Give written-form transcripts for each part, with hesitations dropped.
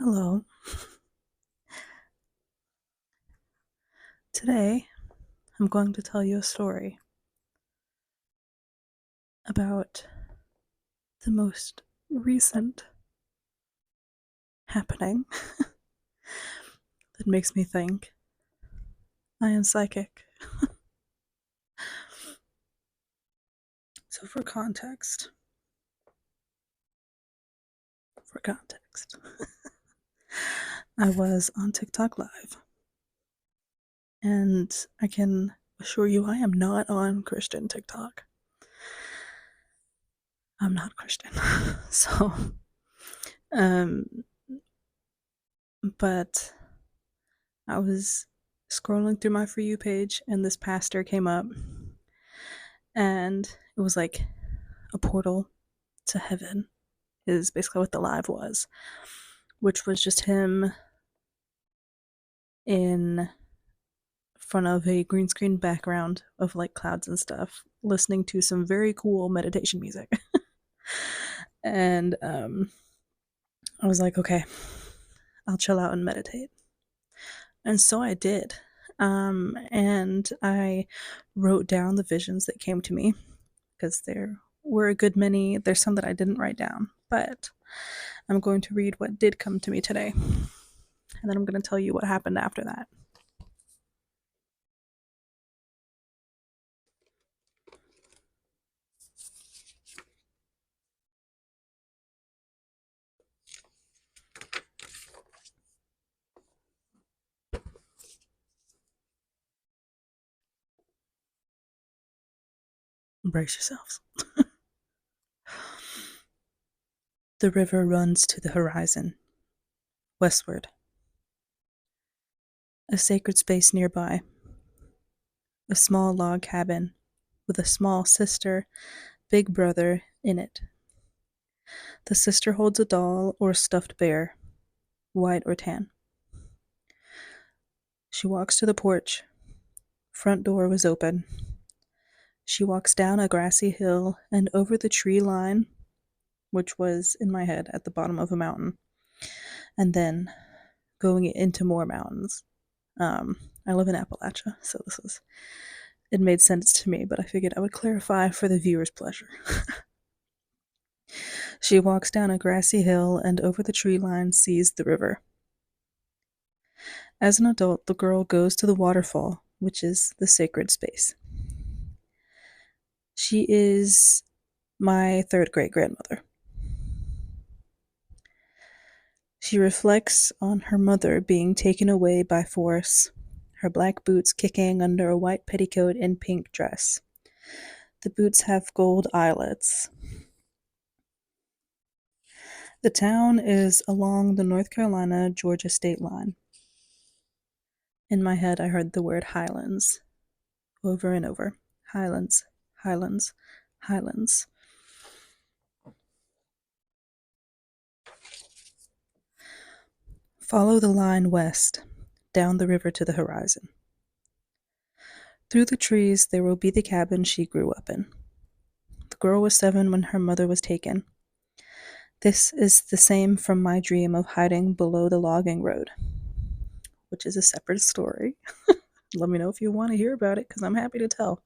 Hello. Today, I'm going to tell you a story about the most recent happening that makes me think I am psychic. So, for context, I was on TikTok Live, and I can assure you I am not on Christian TikTok. I'm not Christian. So, um, but I was scrolling through my For You page, and this pastor came up, and it was like a portal to heaven, is basically what the live was, which was just him in front of a green screen background of like clouds and stuff, listening to some very cool meditation music. And I was like, okay, I'll chill out and meditate. And so I did. And I wrote down the visions that came to me because there were a good many. There's some that I didn't write down, but I'm going to read what did come to me today. And then I'm going to tell you what happened after that. Brace yourselves. The river runs to the horizon, westward. A sacred space nearby. A small log cabin with a small sister, big brother in it. The sister holds a doll or a stuffed bear, white or tan. She walks to the porch. Front door was open. She walks down a grassy hill and over the tree line, which was in my head at the bottom of a mountain, and then going into more mountains. I live in Appalachia, so it made sense to me, but I figured I would clarify for the viewer's pleasure. She walks down a grassy hill and over the tree line sees the river. As an adult, the girl goes to the waterfall, which is the sacred space. She is my third great grandmother. She reflects on her mother being taken away by force, her black boots kicking under a white petticoat and pink dress. The boots have gold eyelets. The town is along the North Carolina-Georgia state line. In my head, I heard the word Highlands over and over. Highlands, Highlands, Highlands. Follow the line west, down the river to the horizon. Through the trees, there will be the cabin she grew up in. The girl was 7 when her mother was taken. This is the same from my dream of hiding below the logging road, which is a separate story. Let me know if you want to hear about it, because I'm happy to tell.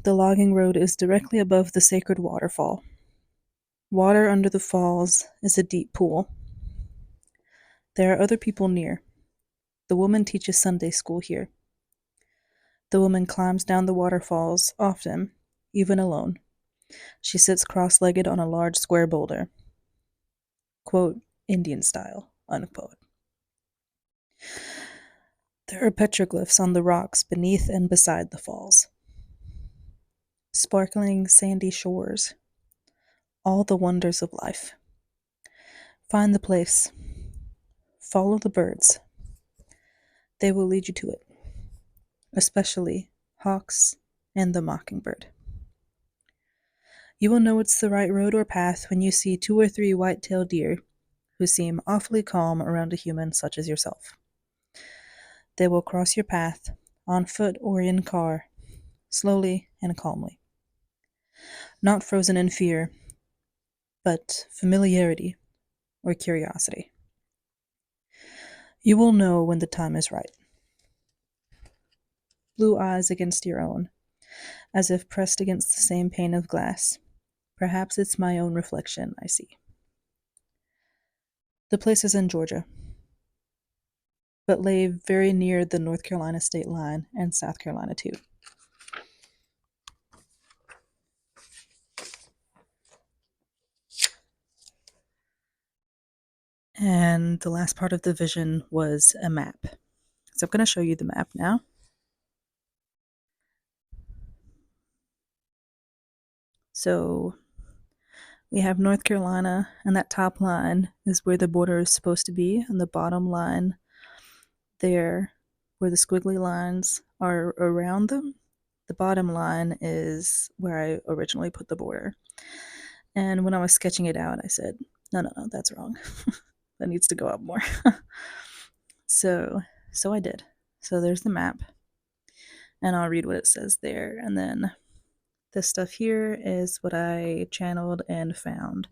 The logging road is directly above the sacred waterfall. Water under the falls is a deep pool. There are other people near. The woman teaches Sunday school here. The woman climbs down the waterfalls often, even alone. She sits cross-legged on a large square boulder. Quote, Indian style, unquote. There are petroglyphs on the rocks beneath and beside the falls. Sparkling sandy shores. All the wonders of life. Find the place. Follow the birds. They will lead you to it, especially hawks and the mockingbird. You will know it's the right road or path when you see 2 or 3 white-tailed deer who seem awfully calm around a human such as yourself. They will cross your path, on foot or in car, slowly and calmly. Not frozen in fear, but familiarity, or curiosity. You will know when the time is right. Blue eyes against your own, as if pressed against the same pane of glass. Perhaps it's my own reflection I see. The place is in Georgia, but lay very near the North Carolina state line and South Carolina too. And the last part of the vision was a map. So I'm going to show you the map now. So we have North Carolina, and that top line is where the border is supposed to be, and the bottom line there, where the squiggly lines are around them, the bottom line is where I originally put the border. And when I was sketching it out, I said, no, that's wrong. That needs to go up more. So I did. So there's the map, and I'll read what it says there, and then this stuff here is what I channeled and found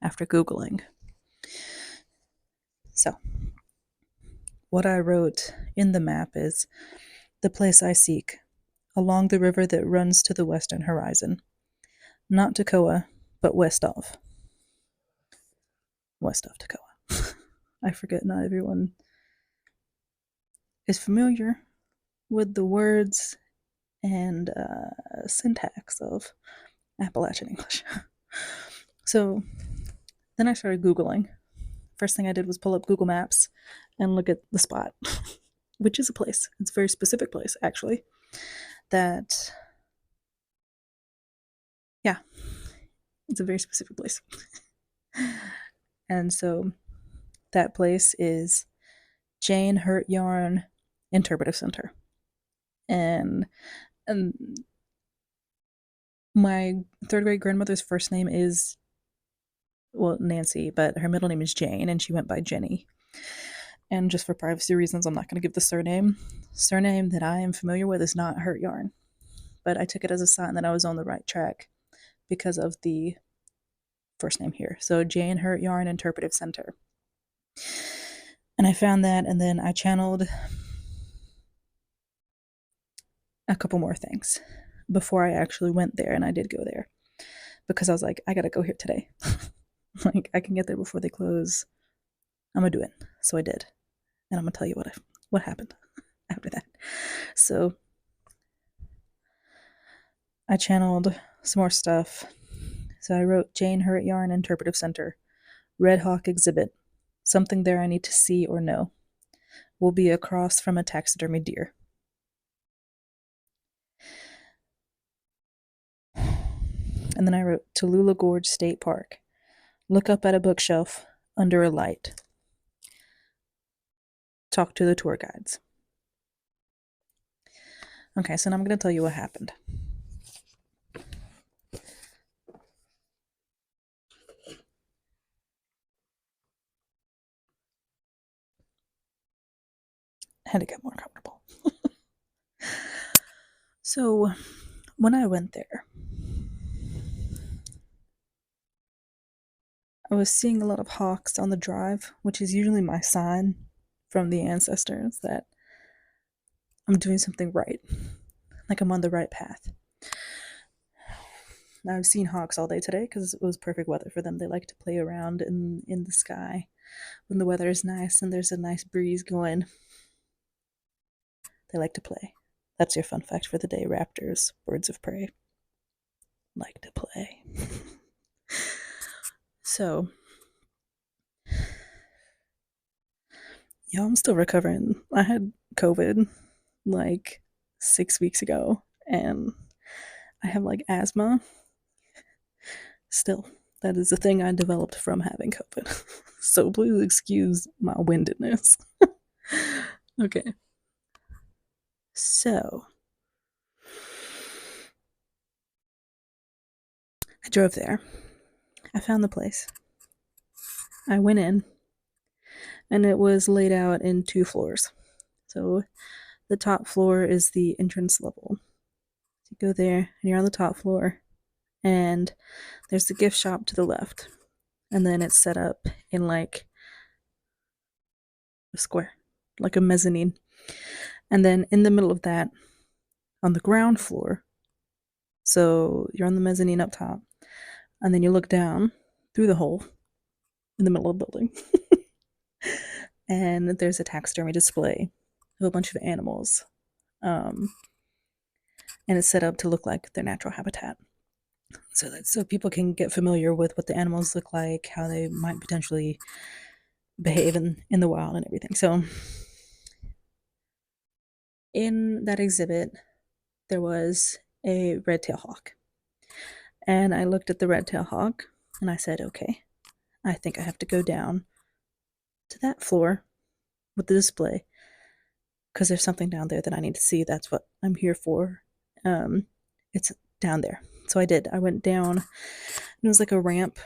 after Googling. So, what I wrote in the map is the place I seek, along the river that runs to the western horizon. Not Toccoa, but west of. West of Toccoa. I forget not everyone is familiar with the words and syntax of Appalachian English. So then I started Googling. First thing I did was pull up Google Maps and look at the spot, which is a place. It's a very specific place, actually. That, yeah, it's a very specific place. And so that place is Jane Hurt Yarn Interpretive Center. And my third grade grandmother's first name is, well, Nancy, but her middle name is Jane, and she went by Jenny. And just for privacy reasons, I'm not going to give the surname. Surname that I am familiar with is not Hurt Yarn, but I took it as a sign that I was on the right track because of the first name here. So Jane Hurt Yarn Interpretive Center. And I found that, and then I channeled a couple more things before I actually went there, and I did go there because I was like, I gotta go here today. Like, I can get there before they close. I'm gonna do it. So I did, and I'm gonna tell you what happened after that. So I channeled some more stuff. So I wrote Jane Hurt Yarn Interpretive Center, Red Hawk exhibit, something there I need to see or know. Will be across from a taxidermy deer. And then I wrote Tallulah Gorge State Park. Look up at a bookshelf under a light. Talk to the tour guides. Okay, so now I'm going to tell you what happened. I had to get more comfortable. So when I went there, I was seeing a lot of hawks on the drive, which is usually my sign from the ancestors that I'm doing something right, like I'm on the right path. Now, I've seen hawks all day today because it was perfect weather for them. They like to play around in the sky when the weather is nice and there's a nice breeze going. They like to play. That's your fun fact for the day. Raptors, birds of prey, like to play. So, I'm still recovering. I had COVID like 6 weeks ago, and I have like asthma. Still, that is a thing I developed from having COVID. So please excuse my windedness. Okay. So, I drove there. I found the place. I went in, and it was laid out in 2 floors. So, the top floor is the entrance level. You go there, and you're on the top floor, and there's the gift shop to the left. and then it's set up in like a square, like a mezzanine. And then in the middle of that, on the ground floor, so you're on the mezzanine up top, and then you look down through the hole in the middle of the building, and there's a taxidermy display of a bunch of animals. And it's set up to look like their natural habitat. So people can get familiar with what the animals look like, how they might potentially behave in the wild and everything. So in that exhibit, there was a red-tailed hawk. And I looked at the red-tailed hawk and I said, okay, I think I have to go down to that floor with the display because there's something down there that I need to see. That's what I'm here for. It's down there. So I did. I went down, and it was like a ramp,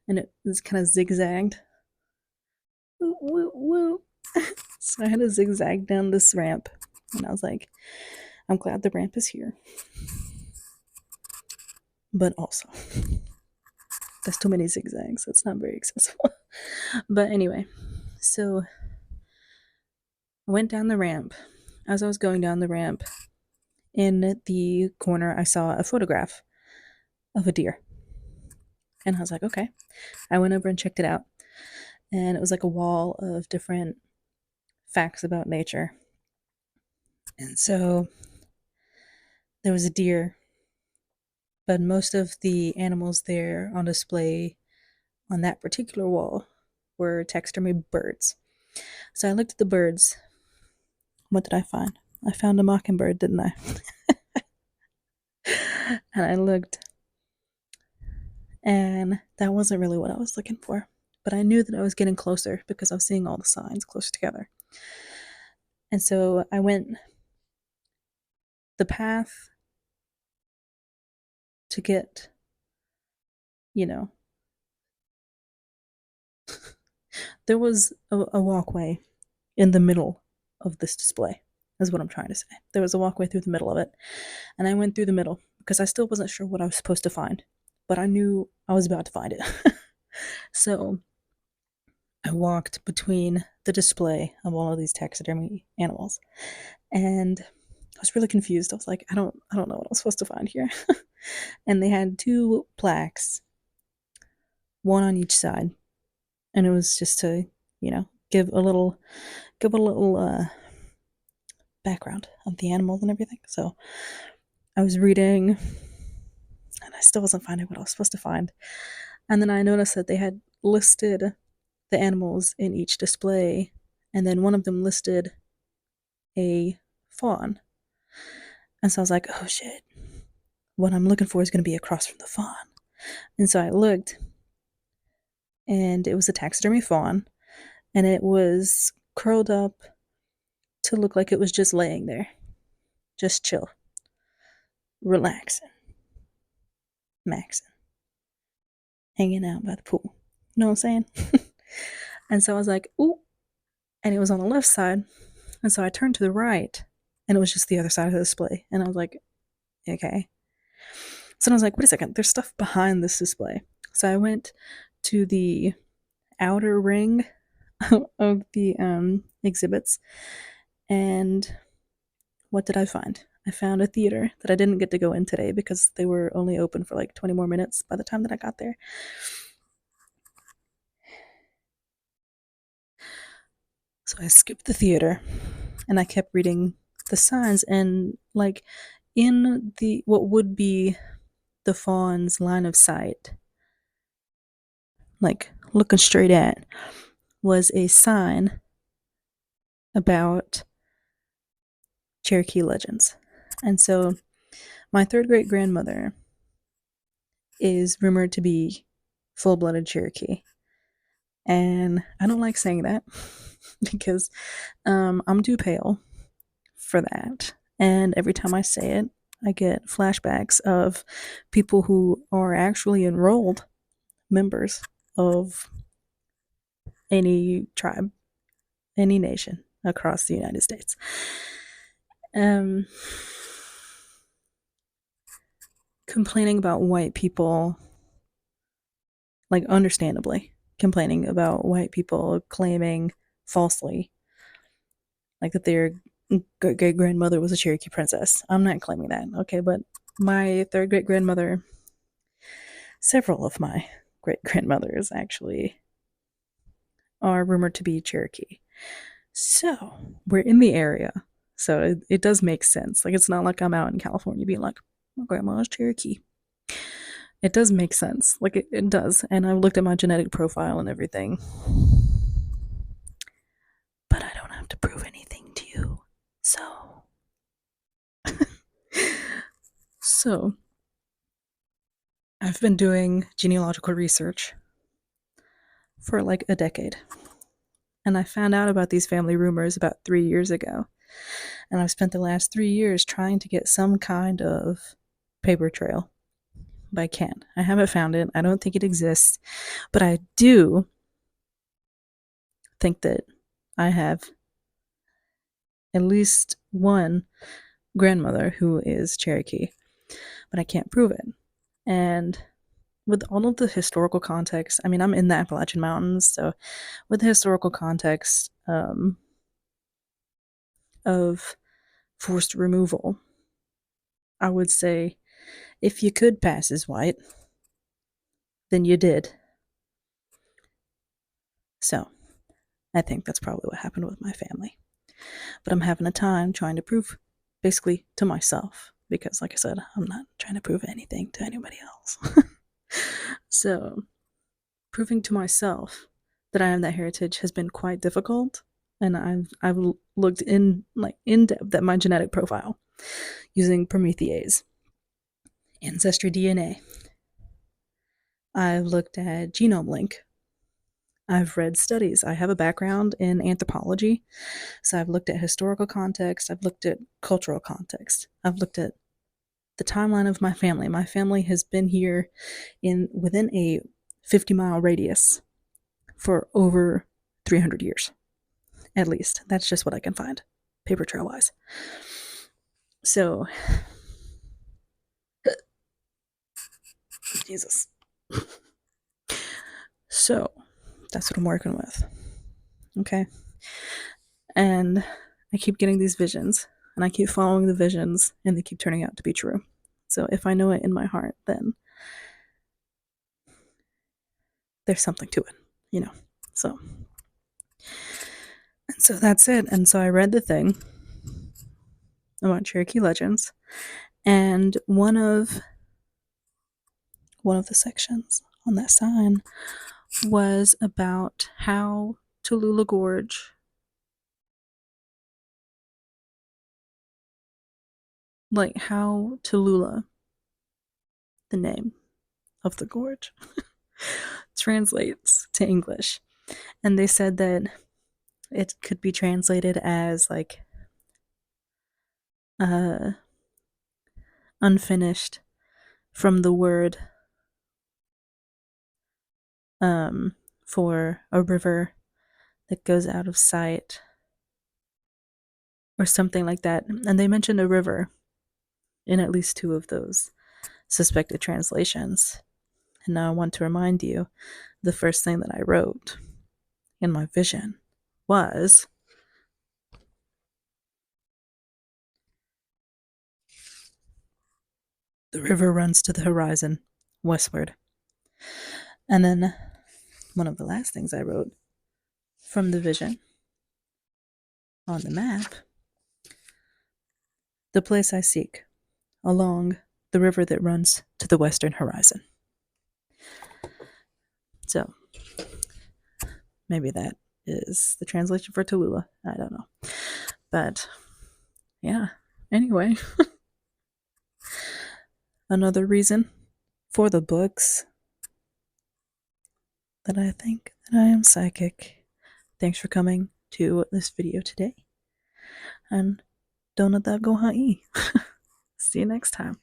and it was kind of zigzagged. Woo, woo, woo. So I had to zigzag down this ramp, and I was like, I'm glad the ramp is here. But also, there's too many zigzags. It's not very accessible. But anyway, so I went down the ramp. As I was going down the ramp, in the corner, I saw a photograph of a deer. And I was like, okay. I went over and checked it out. And it was like a wall of different facts about nature. And so there was a deer, but most of the animals there on display on that particular wall were taxidermy birds. So I looked at the birds. What did I find? I found a mockingbird, didn't I? And I looked, and that wasn't really what I was looking for. But I knew that I was getting closer because I was seeing all the signs closer together. And so I went the path to get, you know, there was a walkway in the middle of this display, is what I'm trying to say. There was a walkway through the middle of it. And I went through the middle because I still wasn't sure what I was supposed to find, but I knew I was about to find it. So I walked between the display of all of these taxidermy animals, and I was really confused. I was like, I don't know what I'm supposed to find here. And they had two plaques, one on each side, and it was just to, give a little background of the animals and everything. So I was reading, and I still wasn't finding what I was supposed to find. And then I noticed that they had listed the animals in each display, and then one of them listed a fawn. And so I was like, oh shit, what I'm looking for is going to be across from the fawn. And so I looked, and it was a taxidermy fawn, and it was curled up to look like it was just laying there, just chill, relaxing, maxing, hanging out by the pool. You know what I'm saying? And so I was like, ooh, and it was on the left side. And so I turned to the right, and it was just the other side of the display. And I was like, okay. So I was like, wait a second, there's stuff behind this display. So I went to the outer ring of the exhibits, and what did I find? I found a theater that I didn't get to go in today because they were only open for like 20 more minutes by the time that I got there. So I skipped the theater, and I kept reading the signs, and like in the what would be the fawn's line of sight, like looking straight at, was a sign about Cherokee legends. And so my third great grandmother is rumored to be full blooded Cherokee. And I don't like saying that because I'm too pale for that. And every time I say it, I get flashbacks of people who are actually enrolled members of any tribe, any nation across the United States. Complaining about white people like understandably, complaining about white people claiming falsely like that their great grandmother was a Cherokee princess. I'm not claiming that, okay, but my third great grandmother, several of my great grandmothers actually are rumored to be Cherokee. So we're in the area. So it does make sense. Like, it's not like I'm out in California being like, my grandma's Cherokee. It does make sense. Like, it does. And I looked at my genetic profile and everything. But I don't have to prove anything to you. So. So, I've been doing genealogical research for like a decade. And I found out about these family rumors about 3 years ago. And I've spent the last 3 years trying to get some kind of paper trail. But I can't. I haven't found it. I don't think it exists. But I do think that I have at least one grandmother who is Cherokee. But I can't prove it. And with all of the historical context, I mean, I'm in the Appalachian Mountains, so with the historical context of forced removal, I would say if you could pass as white, then you did. So I think that's probably what happened with my family. But I'm having a time trying to prove basically to myself, because like I said, I'm not trying to prove anything to anybody else. So proving to myself that I am that heritage has been quite difficult, and I've looked in depth at my genetic profile using Promethease, Ancestry DNA. I've looked at Genome Link. I've read studies. I have a background in anthropology, so I've looked at historical context. I've looked at cultural context. I've looked at the timeline of my family. My family has been here within a 50-mile radius for over 300 years, at least. That's just what I can find, paper trail wise. So, Jesus. So, that's what I'm working with. Okay. And I keep getting these visions, and I keep following the visions, and they keep turning out to be true. So if I know it in my heart, then there's something to it, you know. So, and so that's it. And so I read the thing about Cherokee legends, and one of the sections on that sign was about how Tallulah Gorge, like how Tallulah, the name of the gorge, translates to English. And they said that it could be translated as like unfinished, from the word for a river that goes out of sight, or something like that. And they mentioned a river in at least two of those suspected translations. And now I want to remind you, the first thing that I wrote in my vision was the river runs to the horizon, westward. And then one of the last things I wrote from the vision on the map, the place I seek, along the river that runs to the western horizon. So maybe that is the translation for Tallulah. I don't know. But yeah, anyway. Another reason for the books that I think that I am psychic. Thanks for coming to this video today. And don't let that go high. See you next time.